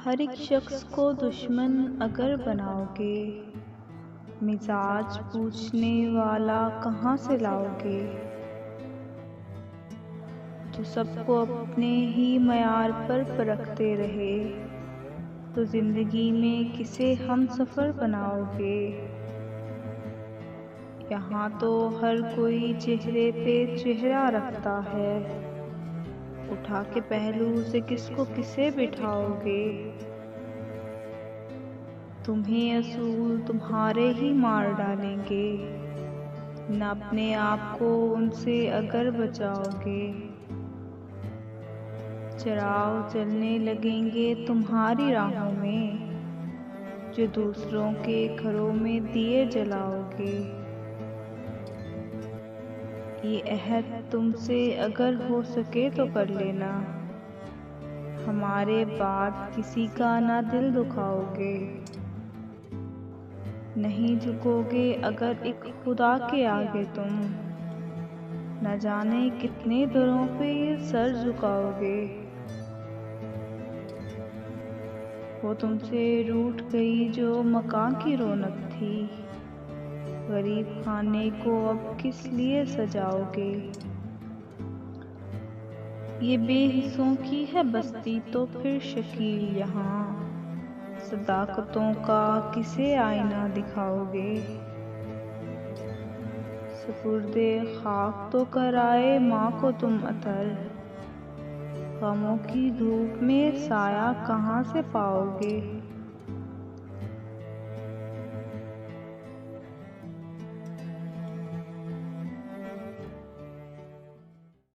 हर एक शख्स को दुश्मन अगर बनाओगे, मिजाज पूछने वाला कहाँ से लाओगे। जो सबको अपने ही मयार पर परखते रहे, तो जिंदगी में किसे हम सफ़र बनाओगे। यहाँ तो हर कोई चेहरे पे चेहरा रखता है, उठा के पहलू से किसको किसे बिठाओगे। तुम्हें असूल तुम्हारे ही मार डालेंगे, न अपने आप को उनसे अगर बचाओगे। चिराग जलने लगेंगे तुम्हारी राहों में, जो दूसरों के घरों में दिए जलाओगे। ये अहद तुमसे अगर हो सके तो कर लेना, हमारे बाद किसी का ना दिल दुखाओगे। नहीं झुकोगे अगर एक खुदा के आगे तुम, न जाने कितने दरों पे ये सर झुकाओगे। वो तुमसे रूठ गई जो मकान की रौनक थी, गरीब खाने को अब किस लिए सजाओगे। ये बेहिस्सों की है बस्ती तो फिर शकील यहाँ, सदाकतों का किसे आईना दिखाओगे। सुपुर्दे खाक तो कराए माँ को तुम अतर, गमों की धूप में साया कहाँ से पाओगे।